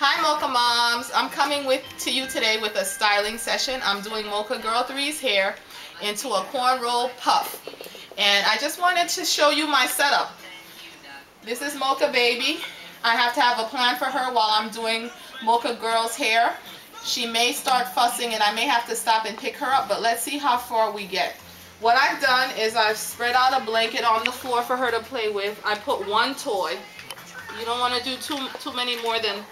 Hi Mocha Moms, I'm coming to you today with a styling session. I'm doing Mocha Girl 3's hair into a cornrow puff. And I just wanted to show you my setup. This is Mocha Baby. I have to have a plan for her while I'm doing Mocha Girl's hair. She may start fussing and I may have to stop and pick her up, but let's see how far we get. What I've done is I've spread out a blanket on the floor for her to play with. I put one toy. You don't want to do too many more than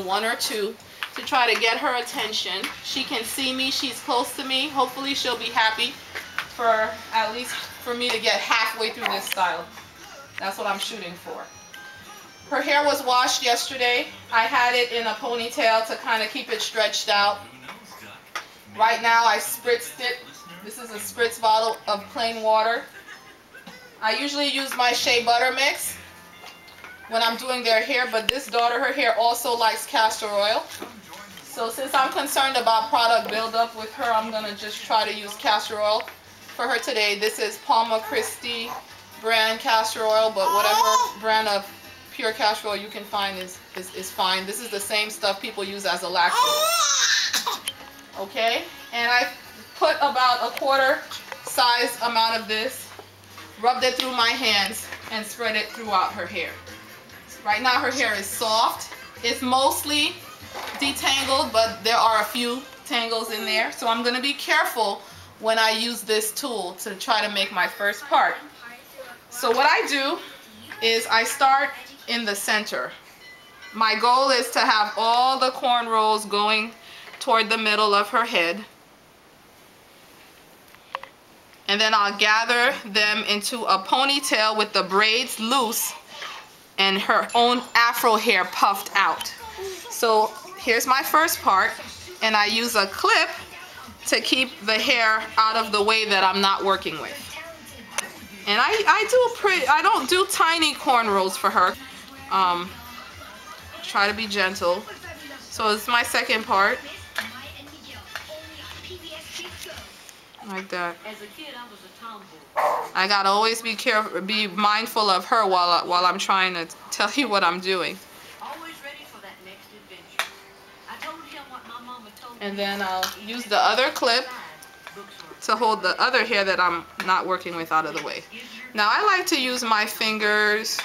one or two to try to get her attention. She can see me, she's close to me. Hopefully she'll be happy for at least for me to get halfway through this style. That's what I'm shooting for. Her hair was washed yesterday. I had it in a ponytail to kind of keep it stretched out. Right now I spritzed it. This is a spritz bottle of plain water. I usually use my shea butter mix when I'm doing their hair, but this daughter, her hair also likes castor oil. So since I'm concerned about product buildup with her, I'm going to just try to use castor oil for her today. This is Palma Christie brand castor oil, but whatever brand of pure castor oil you can find is fine. This is the same stuff people use as a laxative. Okay, and I put about a quarter size amount of this, rubbed it through my hands, and spread it throughout her hair. Right now her hair is soft. It's mostly detangled, but there are a few tangles in there. So I'm going to be careful when I use this tool to try to make my first part. So what I do is I start in the center. My goal is to have all the cornrows going toward the middle of her head. And then I'll gather them into a ponytail with the braids loose and her own afro hair puffed out. So here's my first part, and I use a clip to keep the hair out of the way that I'm not working with. And I don't do tiny cornrows for her. Try to be gentle. So it's my second part. Like that. As a kid, I was a tomboy. I gotta always be careful, be mindful of her while I'm trying to tell you what I'm doing. Always ready for that next adventure. I told him what my mama told me. And then I'll use the other clip to hold the other hair that I'm not working with out of the way. Now I like to use my fingers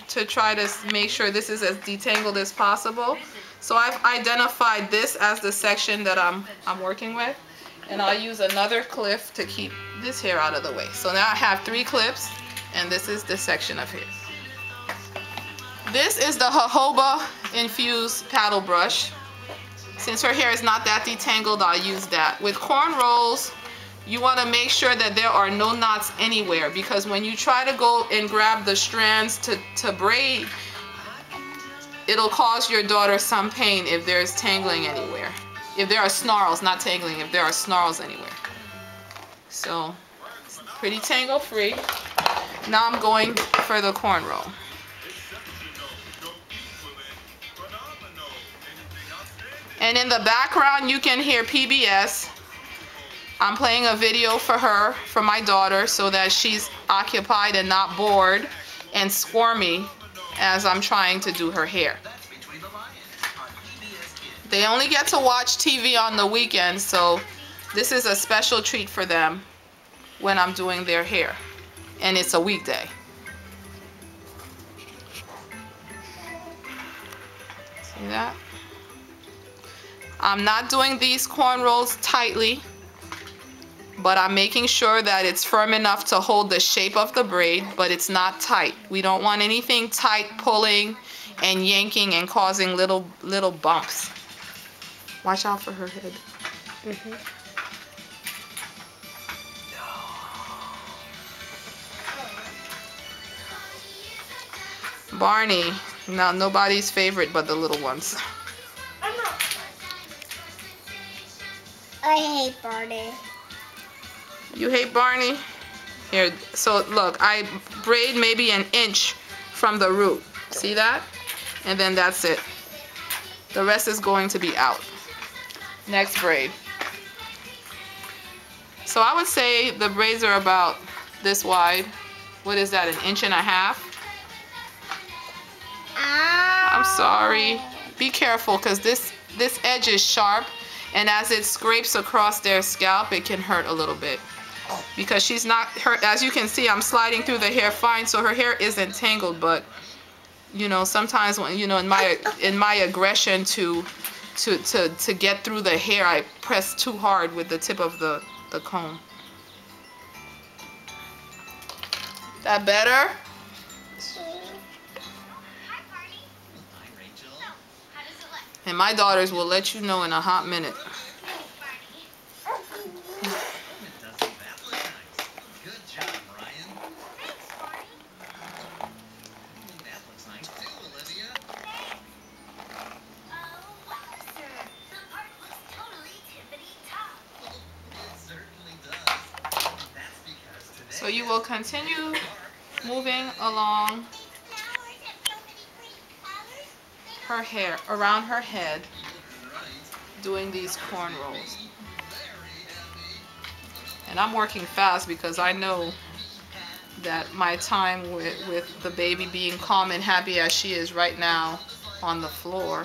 to try to make sure this is as detangled as possible. So I've identified this as the section that I'm working with. And I'll use another clip to keep this hair out of the way. So now I have 3 clips, and this is the section of hair. This is the jojoba infused paddle brush. Since her hair is not that detangled, I'll use that. With cornrows, you want to make sure that there are no knots anywhere, because when you try to go and grab the strands to braid, it'll cause your daughter some pain if there's tangling anywhere. If there are snarls, not tangling, if there are snarls anywhere. So, it's pretty tangle free. Now I'm going for the cornrow. And in the background you can hear PBS. I'm playing a video for her, for my daughter, so that she's occupied and not bored and squirmy as I'm trying to do her hair. They only get to watch TV on the weekends, so this is a special treat for them when I'm doing their hair. And it's a weekday. See that? I'm not doing these cornrows tightly, but I'm making sure that it's firm enough to hold the shape of the braid, but it's not tight. We don't want anything tight, pulling and yanking and causing little bumps. Watch out for her head. Barney. Now nobody's favorite but the little ones. I hate Barney. You hate Barney? Here, so look, I braid maybe an inch from the root. See that? And then that's it. The rest is going to be out. Next braid. So I would say the braids are about this wide. What is that, 1.5 inches? I'm sorry. be careful because this edge is sharp, and as it scrapes across their scalp, it can hurt a little bit. Because she's not hurt, as you can see, I'm sliding through the hair fine, so her hair isn't tangled. But you know, sometimes when, you know, in my aggression to get through the hair, I press too hard with the tip of the comb. That better? And my daughters will let you know in a hot minute. So you will continue moving along her hair, around her head, doing these cornrows. And I'm working fast because I know that my time with the baby being calm and happy as she is right now on the floor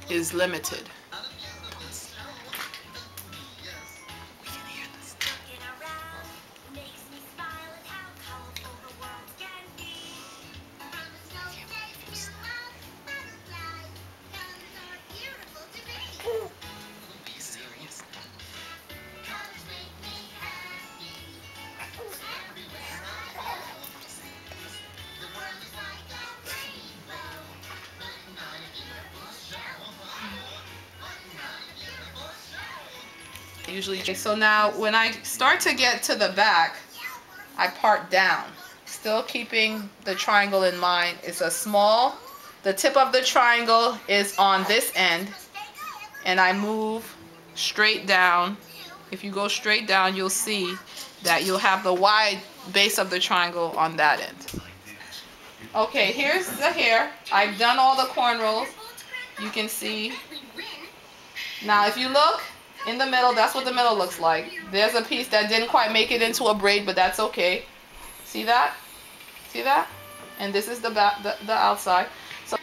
is limited. Usually, so now when I start to get to the back, I part down, still keeping the triangle in mind. It's a small, the tip of the triangle is on this end, and I move straight down. If you go straight down, you'll see that you'll have the wide base of the triangle on that end. Okay, here's the hair. I've done all the cornrows. You can see. Now if you look in the middle, that's what the middle looks like. There's a piece that didn't quite make it into a braid, but that's okay. See that? See that? And this is the back, the outside.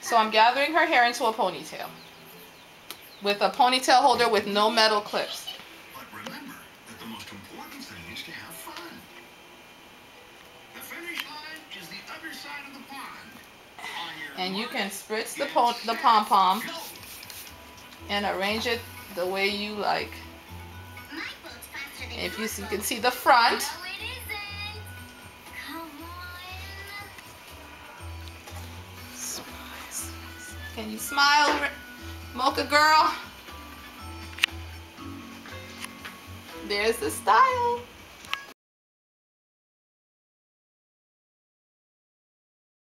So I'm gathering her hair into a ponytail with a ponytail holder with no metal clips. But remember that the most important thing is to have fun. The finish line is the other side of the pond. And you can spritz the pom-pom and arrange it the way you like. If you can see the front. Can you smile, Mocha girl? There's the style.